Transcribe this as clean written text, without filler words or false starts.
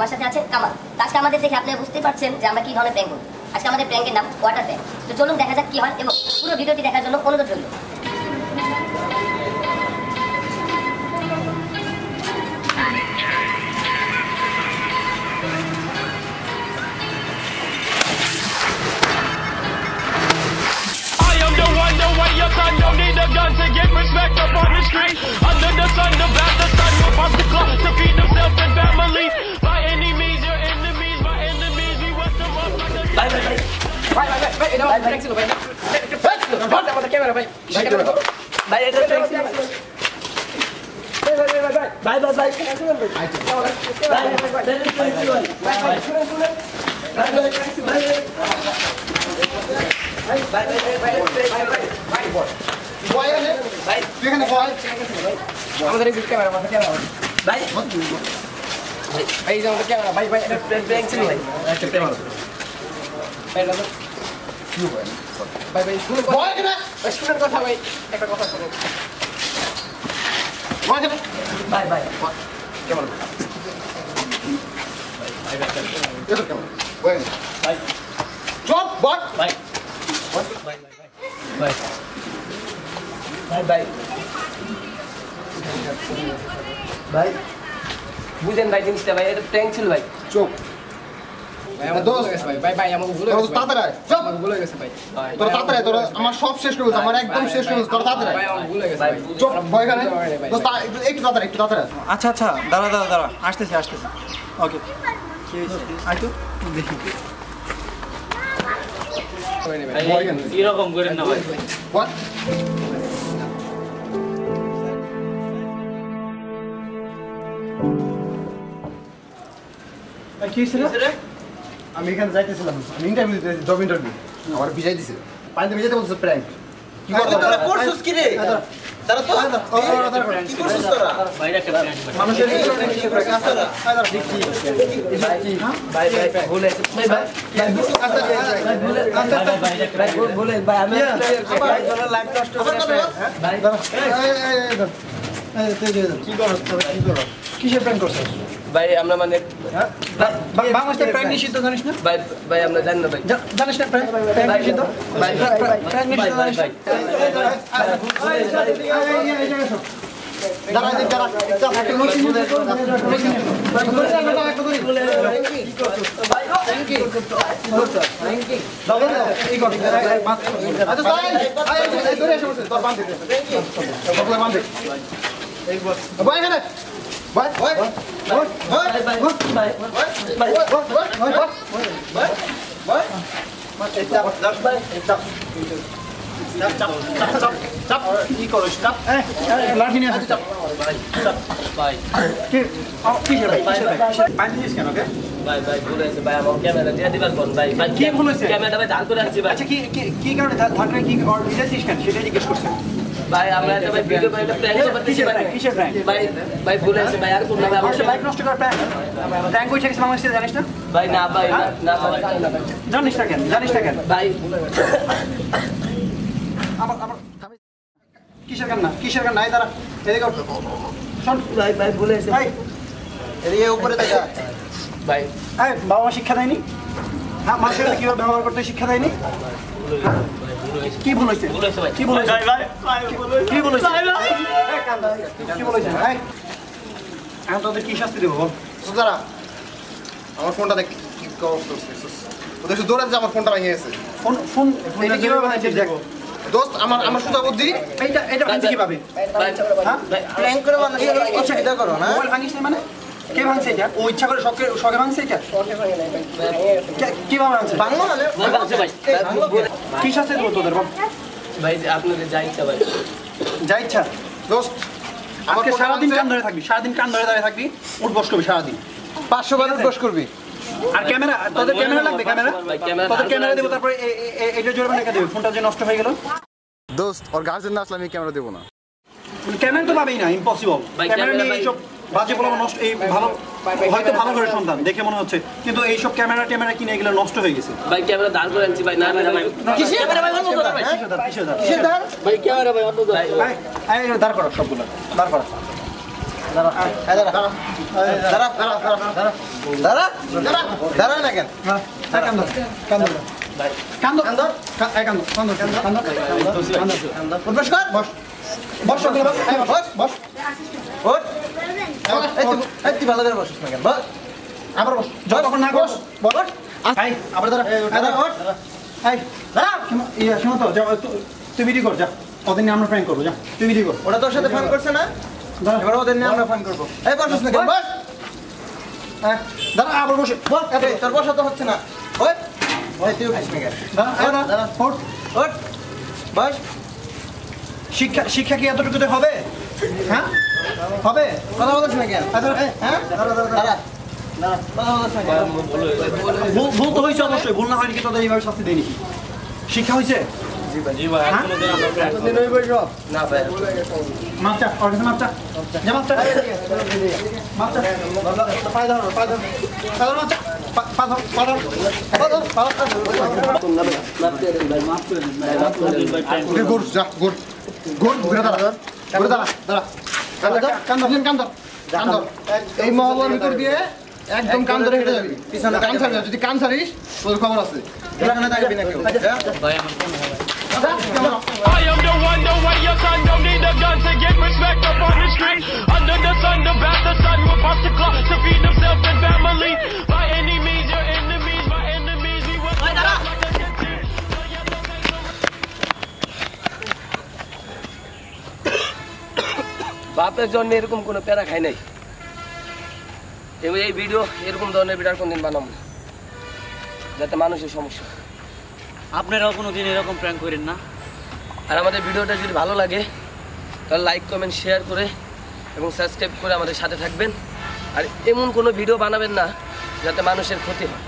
আমার সাথে আছে কামাল। আজকে আমাদের দেখে আপনি বুঝতেই পারছেন যে আমরা কি ধরনের প্র্যাঙ্ক করব। আজকে আমাদের প্র্যাঙ্কের নাম ওয়াটার প্র্যাঙ্ক। তো চলুন দেখা যাক কি হয় এবং পুরো ভিডিওটি দেখার জন্য অনুরোধ রইল। Don't need a gun to get respect up on the street. Under the sun, the bad, the sun will pop the clock to feed themselves and family. By any means, your enemies, my enemies, we wet them up like a... Bye. Ito, thanks you, bye. Thanks you, camera, bye. Bye, ito, thanks you. আমাদের এই camera মাথা camera ভাই ভাই এই যে আমাদের camera ভাই ভাই এটা প্র্যাঙ্ক ছিল ভাই একটা ক্যামেরা ভাই না কি ভাই ভাই ভাই শুনুন ভাই কেন শুনুন কথা ভাই একটা কথা শুনুন ভাই কেন ভাই ভাই ক্যামেরা ভাই ভাই এটা ক্যামেরা ভাই ভাই চুপ বট ভাই ভাই ভাই ভাই ভাই ভাই ভাই বুঝেন ভাই জিনিসটা ভাই এটা প্র্যাঙ্ক ছিল ভাই চুপ ভাই আমার দোস্ত ভাই ভাই ভাই আমাকে ভুলে গেছে তাড়াতাড়ি চুপ আমাকে ভুলে গেছে ভাই তোর তাড়াতাড়ি তোর আমার সব শেষ করে দিস আমার একদম শেষ করে দিস তোর তাড়াতাড়ি ভাই আমাকে ভুলে গেছে ভাই চুপ ভয় করে দোস্ত একটু তাড়াতাড়ি আচ্ছা আচ্ছা দাঁড়া আসতেছি ওকে কি হইছে আইতো দেখি এরকম করেন না ভাই হোয়াট কি ছিল আমি এখানে যাইতেছিলাম আমি ইন্টারভিউ দিতেছি জব ইন্টারভিউ আমার ভিজাই দিছে পানিতে ভিজাইতে বলছে প্র্যাঙ্ক কি করব তোরা করছস কি রে তারা তো কি করছস তোরা বাইরে একটা প্র্যাঙ্ক মানুষের কি করে কাছারা ভাই ভুলে ভাই ভুলে ভাই আমি লাইভ কষ্ট করে ভাই কি করছ কিসের প্র্যাঙ্ক করছস ভাই আমরা মানে বাংলাদেশে প্র্যাঙ্ক নিষিদ্ধ জানিস না ভাই ভাই আমরা জানি না ভাই জানিস না প্র্যাঙ্ক নিষিদ্ধ ভাই প্র্যাঙ্ক নিষিদ্ধ জানিস ভাই দাঁড়া একটা নোটিশ কি করিস লাঠি নিয়ে আসি ভাই ভাই ভাই ভুলে গেছে ভাই আমার ক্যামেরা দিয়ে দিবার কোন ভাই ভাই কি ভুল হয়েছে ক্যামেরা ভাই ধার করে আনছি ভাই আচ্ছা কি কারণে ধারটা কি ভিজাইছিস কেন সেটাই জিজ্ঞেস করছে ভাই আমরা এটা ভাই ভিডিও ভাই এটা প্ল্যান করতেছি ভাই কিসের প্র্যাঙ্ক ভাই ভাই ভুলে গেছে ভাই আর কোন না আমার বাইক নষ্ট করার প্র্যাঙ্ক হয়েছে কিছু বাংলাদেশে জানিস না ভাই না ভাই না ভাই জানিস না কেন ভাই আমার কিসের কান্না এই দাঁড়া এদিকে শোন ভাই ভাই ভুলে গেছে এদিকে উপরে দেখা ভাই বাবা মা শিক্ষা দেয়নি হ্যাঁ মানুষের সাথে কিভাবে ব্যবহার করতে শিক্ষা দেয়নি কি ভুল হয়েছে ভাই কি ভুল হয়েছে কি ভুল হয়েছে এখন তোদের কি শাস্তি দেবো বল দাঁড়া আমার ফোনটা দেখ কি ওদের শুধু দৌড়াতে আমার ফোনটা ভেঙে গেছে ফোন কিভাবে বানাইছিস দেখ দোস্ত আমার সুতা বুদ্ধি এটা ভাঙছে কিভাবে হ্যাঁ প্র্যাঙ্ক করে বানাই ইচ্ছা করো না মোবাইল ভাঙিস না মানে কে ভাঙছে এটা ও ইচ্ছা করে শখে ভাঙছে এটা কিভাবে ভাঙছে বাংলা মানে ভাই কি শাস্তি দেবো তোদের বল ভাই আপনাদের যা ইচ্ছা ভাই যা ইচ্ছা দোস্ত আজকে সারাদিন কান ধরে থাকবি দাঁড়িয়ে থাকবি উঠ বস করবি সারাদিন 500 বার উঠ বস করবি আর ক্যামেরা তোদের ক্যামেরা লাগবে তোদের ক্যামেরা দেবো তারপরে এটা জোরে বানাকে দেবে ফোনটা যে নষ্ট হয়ে গেল দোস্ত ওর গার্জেন না আসলে আমি ক্যামেরা দেবো না ক্যামেরা তো পাবেই না ইম্পসিবল ক্যামেরা নিয়ে এইসব বাজে বলা নষ্ট এই ভালো হয়তো ভালো করে সন্তান দেখে মনে হচ্ছে কিন্তু এইসব ক্যামেরা কিনে এগুলো নষ্ট হয়ে গেছে ভাই ক্যামেরা দাঁড় করে আনছি ভাই না ভাই কিসের ক্যামেরা ভাই অন্য দাঁড় ভাই কিসের দাঁড় ভাই ক্যামেরা ভাই অন্য দাঁড় ভাই দাঁড় করো সবগুলো দাঁড় করো দাঁড়া না কেন ভালো করে বসিস না কেন আবার বস জয় তখন না বস বস আবার দাঁড়া শোনো তো তুই ভিডিও কর যা ওদের নিয়ে আমরা প্র্যাঙ্ক করবো যা তুই ভিডিও কর ওরা তোর সাথে ফান করছে না এবার ওদের নিয়ে আমরা ফান করবো এই বসিস না কেন বস দাঁড়া আবার বসে তোর বসা তো হচ্ছে না ওই তুই উঠিস না কেন দাঁড়া ওঠ ওঠ বস শিক্ষা কি এতটুকুতে হবে হ্যাঁ হবে কথা বলিস না কেন হ্যাঁ দাঁড়া ভুল তো হয়েছে অবশ্যই ভুল না হয়নি কি তোদের এইভাবে শাস্তি দেয়নি শিক্ষা হয়েছে মাপচা ওর কাছে মাপচা যা মাপচা মাপচা পায়ে ধরো মাপচা গোর যা গোর গোর ঘুরে দাঁড়া এই মহল্লার ভিতর দিয়ে একদম কান ধরে হেঁটে যাবি পিছনে কান ছাড়বি যদি কান ছাড়িস তোর খবর আছে এখানে থাকবি না কেউ I am the one, the way your son don't need a gun to get respect up on the street. Under the sun, the bastard son will bust the clock to feed himself and family. By any means, your enemies, my enemies, we will like a বাপের জন্য এরকম কোনো প্যারা খাই নাই। এবং এই video এরকম ধরনের ভিডিও কোনদিন বানাবো না, যাতে মানুষের সমস্যা। আপনারাও কোনোদিন এরকম প্র্যাঙ্ক করেন না। আর আমাদের ভিডিওটা যদি ভালো লাগে তাহলে লাইক কমেন্ট শেয়ার করে এবং সাবস্ক্রাইব করে আমাদের সাথে থাকবেন। আর এমন কোনো ভিডিও বানাবেন না যাতে মানুষের ক্ষতি হয়।